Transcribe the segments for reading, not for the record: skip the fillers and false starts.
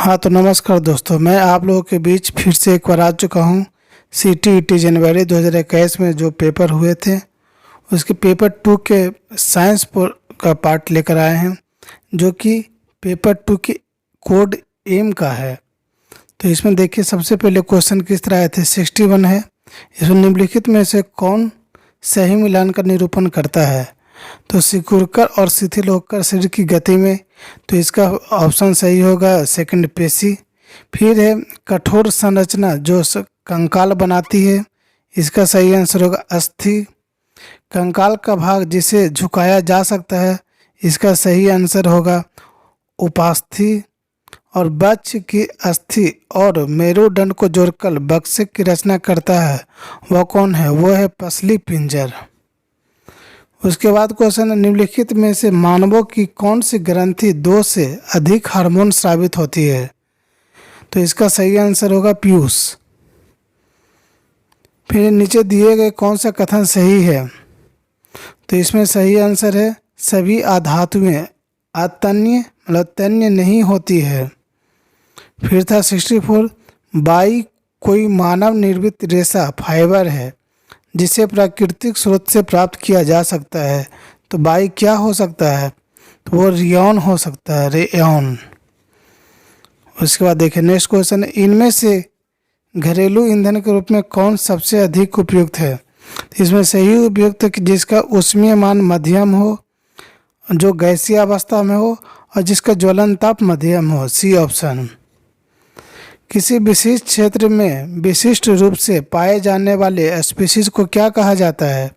हाँ तो नमस्कार दोस्तों, मैं आप लोगों के बीच फिर से एक बार आ चुका हूँ। CTET जनवरी 2021 में जो पेपर हुए थे उसके पेपर 2 के साइंस का पार्ट लेकर आए हैं, जो कि पेपर 2 की कोड एम का है। तो इसमें देखिए, सबसे पहले क्वेश्चन किस तरह आए थे। 61 है। इसमें निम्नलिखित में से कौन सही मिलान का निरूपण करता है। तो सिकुड़कर और शिथिल होकर शरीर की गति में, तो इसका ऑप्शन सही होगा सेकंड पेशी। फिर है कठोर संरचना जो कंकाल बनाती है, इसका सही आंसर होगा अस्थि। कंकाल का भाग जिसे झुकाया जा सकता है, इसका सही आंसर होगा उपास्थि। और वक्ष की अस्थि और मेरुदंड को जोड़कर बक्से की रचना करता है, वह कौन है। वह है पसली पिंजर। उसके बाद क्वेश्चन, निम्नलिखित में से मानवों की कौन सी ग्रंथि 2 से अधिक हार्मोन स्रावित होती है। तो इसका सही आंसर होगा पीयूष। फिर नीचे दिए गए कौन सा कथन सही है। तो इसमें सही आंसर है सभी अधातुएं अतन्य मतलब तन्य नहीं होती है। फिर था 64, बाई कोई मानव निर्मित रेशा फाइबर है जिसे प्राकृतिक स्रोत से प्राप्त किया जा सकता है। तो बाई क्या हो सकता है। तो वो रेयॉन हो सकता है, रेयॉन। उसके बाद देखिए नेक्स्ट क्वेश्चन, इनमें से घरेलू ईंधन के रूप में कौन सबसे अधिक उपयुक्त है। तो इसमें सही उपयुक्त है जिसका ऊष्मीय मान मध्यम हो, जो गैसीय अवस्था में हो और जिसका ज्वलन ताप मध्यम हो, सी ऑप्शन। किसी विशिष्ट क्षेत्र में विशिष्ट रूप से पाए जाने वाले स्पीशीज को क्या कहा जाता है।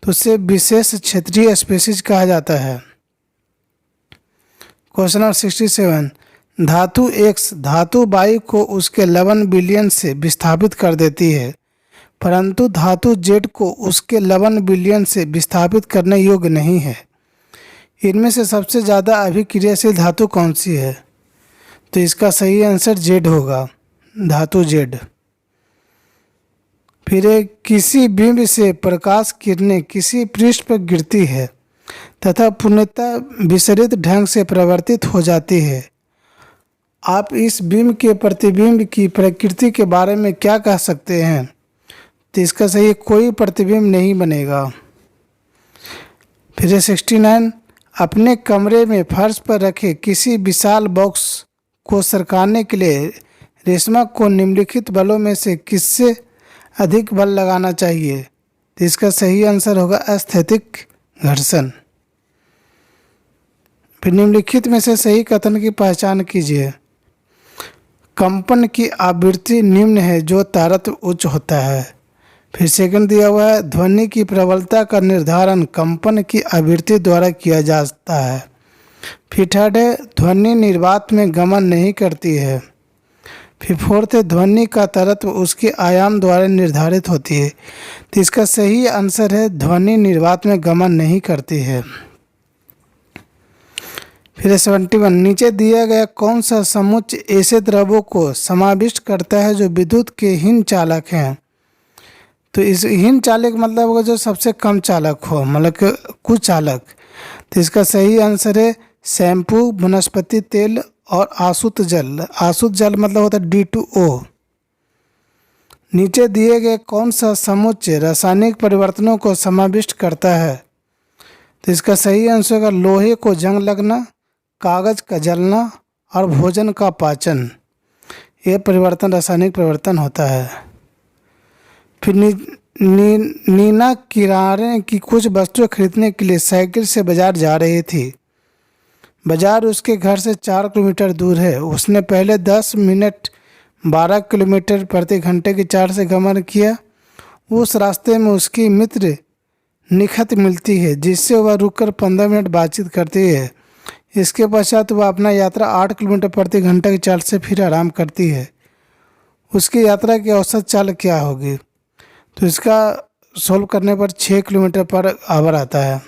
तो उसे विशेष क्षेत्रीय स्पीशीज कहा जाता है। क्वेश्चन नंबर 67, धातु X धातु वायु को उसके लवण विलयन से विस्थापित कर देती है, परंतु धातु Z को उसके लवण विलयन से विस्थापित करने योग्य नहीं है। इनमें से सबसे ज़्यादा अभिक्रियाशील धातु कौन सी है। तो इसका सही आंसर Z होगा, धातु Z। फिर किसी बिंब से प्रकाश किरणें किसी पृष्ठ पर गिरती है तथा पूर्णतः विसरित ढंग से प्रवर्तित हो जाती है। आप इस बिंब के प्रतिबिंब की प्रकृति के बारे में क्या कह सकते हैं। तो इसका सही कोई प्रतिबिंब नहीं बनेगा। फिर 69, अपने कमरे में फर्श पर रखे किसी विशाल बॉक्स को सरकाने के लिए रेशमा को निम्नलिखित बलों में से किससे अधिक बल लगाना चाहिए। तो इसका सही आंसर होगा अस्थैतिक घर्षण। फिर निम्नलिखित में से सही कथन की पहचान कीजिए। कंपन की आवृत्ति निम्न है जो तारतम्य उच्च होता है। फिर सेकंड दिया हुआ है, ध्वनि की प्रबलता का निर्धारण कंपन की आवृत्ति द्वारा किया जाता है। फिर थर्ड है, ध्वनि निर्वात में गमन नहीं करती है। फिर फोर्थ है, ध्वनि का तरत्व उसके आयाम द्वारा निर्धारित होती है। तो इसका सही आंसर है ध्वनि निर्वात में गमन नहीं करती है। फिर 71, नीचे दिया गया कौन सा समुच्चय ऐसे द्रव्यों को समाविष्ट करता है जो विद्युत के हीन चालक हैं। तो इस हीन चालक मतलब होगा जो सबसे कम चालक हो, मतलब कुचालक। तो इसका सही आंसर है शैम्पू, वनस्पति तेल और आसुत जल। आसुत जल मतलब होता है D2O। नीचे दिए गए कौन सा समुच्चय रासायनिक परिवर्तनों को समाविष्ट करता है। तो इसका सही आंसर होगा लोहे को जंग लगना, कागज का जलना और भोजन का पाचन। यह परिवर्तन रासायनिक परिवर्तन होता है। फिर नीना किराने की कुछ वस्तुएं खरीदने के लिए साइकिल से बाजार जा रही थी। बाजार उसके घर से 4 किलोमीटर दूर है। उसने पहले 10 मिनट 12 किलोमीटर प्रति घंटे की चाल से गमन किया। उस रास्ते में उसकी मित्र निखत मिलती है जिससे वह रुककर 15 मिनट बातचीत करती है। इसके पश्चात वह अपना यात्रा 8 किलोमीटर प्रति घंटे की चाल से फिर आराम करती है। उसकी यात्रा की औसत चाल क्या होगी। तो इसका सोल्व करने पर 6 किलोमीटर पर आवर आता है।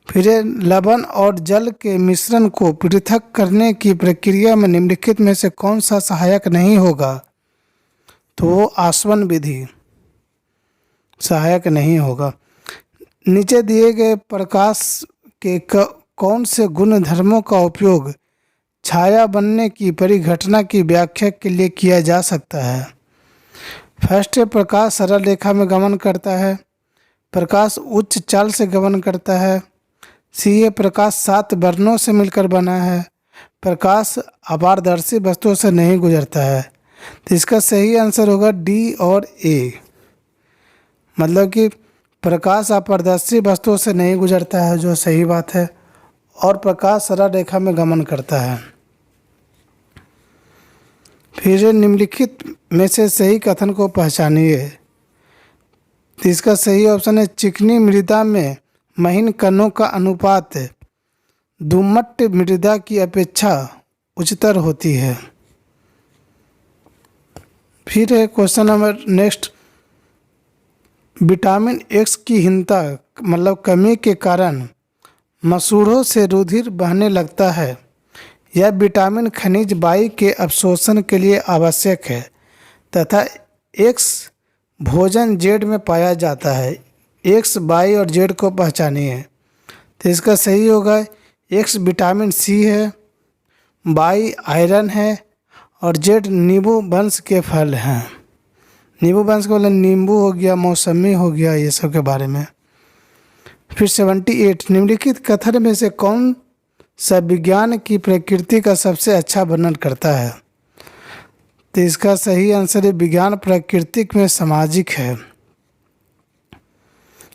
फिर लवण और जल के मिश्रण को पृथक करने की प्रक्रिया में निम्नलिखित में से कौन सा सहायक नहीं होगा। तो वो आसवन विधि सहायक नहीं होगा। नीचे दिए गए प्रकाश के कौन से गुण धर्मों का उपयोग छाया बनने की परिघटना की व्याख्या के लिए किया जा सकता है। फर्स्ट है, प्रकाश सरल रेखा में गमन करता है। प्रकाश उच्च चाल से गमन करता है। सी है, प्रकाश 7 वर्णों से मिलकर बना है। प्रकाश अपारदर्शी वस्तुओं से नहीं गुजरता है। तो इसका सही आंसर होगा डी और ए। मतलब कि प्रकाश अपारदर्शी वस्तुओं से नहीं गुजरता है, जो सही बात है, और प्रकाश सरल रेखा में गमन करता है। फिर निम्नलिखित में से सही कथन को पहचानिए। तो इसका सही ऑप्शन है, चिकनी मृदा में महीन कणों का अनुपात दुम्मट मृदा की अपेक्षा उच्चतर होती है। फिर है question number next, vitamin x की हीनता मतलब कमी के कारण मसूड़ों से रुधिर बहने लगता है। यह विटामिन खनिज वाई के अवशोषण के लिए आवश्यक है तथा एक्स भोजन जेड में पाया जाता है। एक्स वाई और जेड को पहचानिए। तो इसका सही होगा, एक्स विटामिन सी है, वाई आयरन है और जेड नींबू वंश के फल हैं। नींबू वंश का मतलब नींबू हो गया, मौसमी हो गया, ये सब के बारे में। फिर 78, निम्नलिखित कथन में से कौन सा विज्ञान की प्रकृति का सबसे अच्छा वर्णन करता है। तो इसका सही आंसर है, विज्ञान प्राकृतिक में सामाजिक है।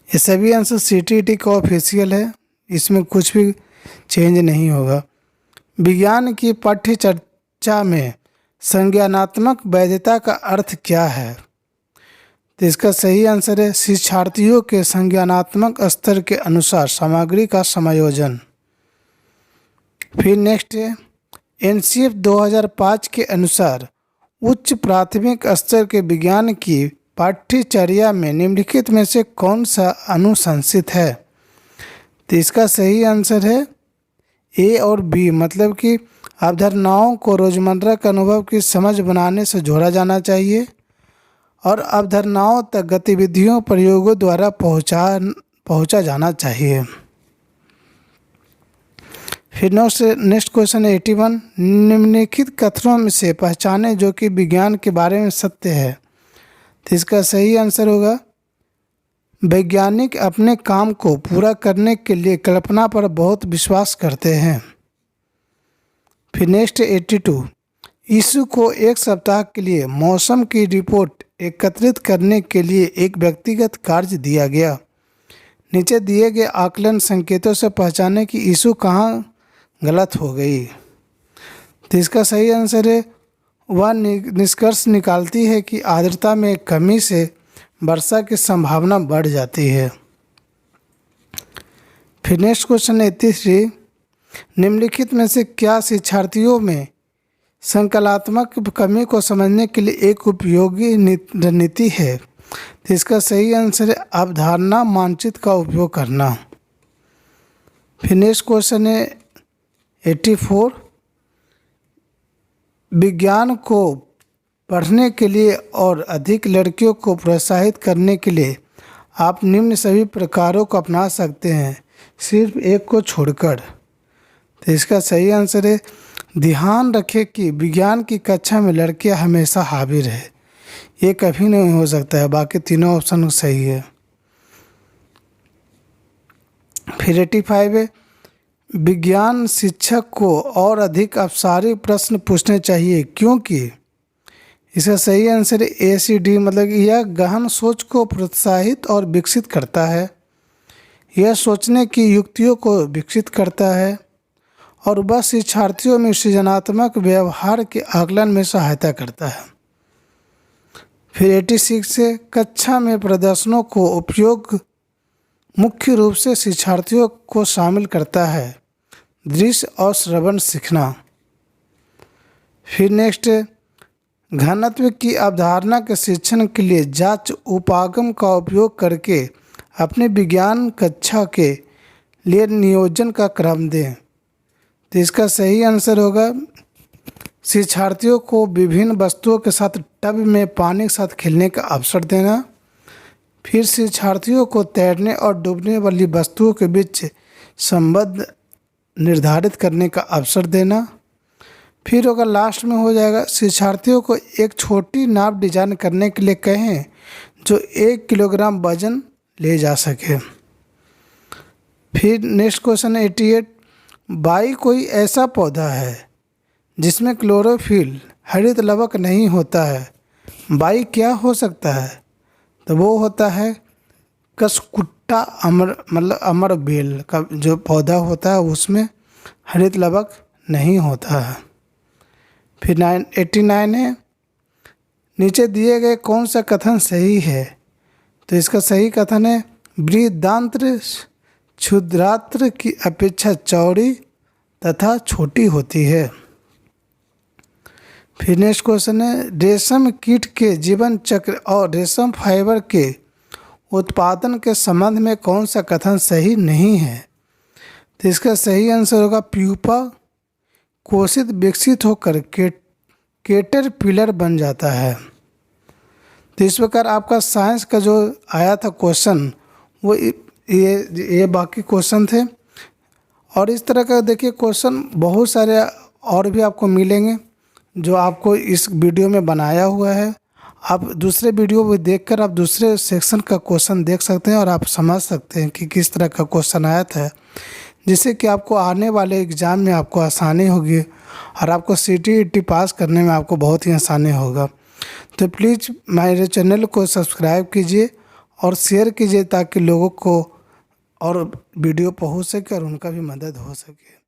ये सभी आंसर CTET का ऑफिशियल है, इसमें कुछ भी चेंज नहीं होगा। विज्ञान की पाठ्य चर्चा में संज्ञानात्मक वैधता का अर्थ क्या है। तो इसका सही आंसर है, शिक्षार्थियों के संज्ञानात्मक स्तर के अनुसार सामग्री का समायोजन। फिर नेक्स्ट है, NCF 2005 के अनुसार उच्च प्राथमिक स्तर के विज्ञान की पाठ्यचर्या में निम्नलिखित में से कौन सा अनुशंसित है। तो इसका सही आंसर है ए और बी, मतलब कि अवधारणाओं को रोजमर्रा के अनुभव की समझ बनाने से जोड़ा जाना चाहिए और अवधारणाओं तक गतिविधियों प्रयोगों द्वारा पहुंचा जाना चाहिए। फिर नेक्स्ट क्वेश्चन है 81, निम्नलिखित कथनों में से पहचाने जो कि विज्ञान के बारे में सत्य है। तो इसका सही आंसर होगा, वैज्ञानिक अपने काम को पूरा करने के लिए कल्पना पर बहुत विश्वास करते हैं। फिर नेक्स्ट 82, यीशु को एक सप्ताह के लिए मौसम की रिपोर्ट एकत्रित करने के लिए एक व्यक्तिगत कार्य दिया गया। नीचे दिए गए आकलन संकेतों से पहचाने कि यीशु कहाँ गलत हो गई। तो इसका सही आंसर है, वह निष्कर्ष निकालती है कि आर्द्रता में कमी से वर्षा की संभावना बढ़ जाती है। फिर नेक्स्ट क्वेश्चन 83, निम्नलिखित में से क्या शिक्षार्थियों में संकल्पात्मक कमी को समझने के लिए एक उपयोगी रणनीति है। तो इसका सही आंसर है, अवधारणा मानचित्र का उपयोग करना। फिर नेक्स्ट क्वेश्चन है 84, विज्ञान को पढ़ने के लिए और अधिक लड़कियों को प्रोत्साहित करने के लिए आप निम्न सभी प्रकारों को अपना सकते हैं, सिर्फ एक को छोड़कर। तो इसका सही आंसर है, ध्यान रखें कि विज्ञान की कक्षा में लड़कियां हमेशा हाजिर है, ये कभी नहीं हो सकता है। बाकी तीनों ऑप्शन सही है। फिर 85 है, विज्ञान शिक्षक को और अधिक अपसारी प्रश्न पूछने चाहिए क्योंकि। इसका सही आंसर है ACD, मतलब कि यह गहन सोच को प्रोत्साहित और विकसित करता है, यह सोचने की युक्तियों को विकसित करता है और वह शिक्षार्थियों में सृजनात्मक व्यवहार के आकलन में सहायता करता है। फिर 86 से, कक्षा में प्रदर्शनों को उपयोग मुख्य रूप से शिक्षार्थियों को शामिल करता है, दृश्य और श्रवण सीखना। फिर नेक्स्ट, घनत्व की अवधारणा के शिक्षण के लिए जांच उपागम का उपयोग करके अपने विज्ञान कक्षा के लिए नियोजन का क्रम दें। तो इसका सही आंसर होगा, शिक्षार्थियों को विभिन्न वस्तुओं के साथ टब में पानी के साथ खेलने का अवसर देना। फिर शिक्षार्थियों को तैरने और डूबने वाली वस्तुओं के बीच संबंध निर्धारित करने का अवसर देना फिर अगर लास्ट में हो जाएगा, शिक्षार्थियों को एक छोटी नाव डिजाइन करने के लिए कहें जो 1 किलोग्राम वजन ले जा सके। फिर नेक्स्ट क्वेश्चन है 88, बाई कोई ऐसा पौधा है जिसमें क्लोरोफिल हरित लवक नहीं होता है, बाई क्या हो सकता है? तो वो होता है कसकुट्टा अमर, मतलब अमर बेल का जो पौधा होता है उसमें हरित लवक नहीं होता है। फिर 89 है, नीचे दिए गए कौन सा कथन सही है? तो इसका सही कथन है बृहदान्त्र क्षुद्रात्र की अपेक्षा चौड़ी तथा छोटी होती है। फिर नेक्स्ट क्वेश्चन है रेशम कीट के जीवन चक्र और रेशम फाइबर के उत्पादन के संबंध में कौन सा कथन सही नहीं है? तो इसका सही आंसर होगा प्यूपा कोशित विकसित होकर कैटरपिलर बन जाता है। तो इस प्रकार आपका साइंस का जो आया था क्वेश्चन वो ये बाकी क्वेश्चन थे। और इस तरह का देखिए क्वेश्चन बहुत सारे और भी आपको मिलेंगे जो आपको इस वीडियो में बनाया हुआ है। आप दूसरे वीडियो को देखकर आप दूसरे सेक्शन का क्वेश्चन देख सकते हैं और आप समझ सकते हैं कि किस तरह का क्वेश्चन आया था, जिससे कि आपको आने वाले एग्ज़ाम में आपको आसानी होगी और आपको CTET पास करने में आपको बहुत ही आसानी होगा। तो प्लीज़ मेरे चैनल को सब्सक्राइब कीजिए और शेयर कीजिए ताकि लोगों को और वीडियो पहुंच सके और उनका भी मदद हो सके।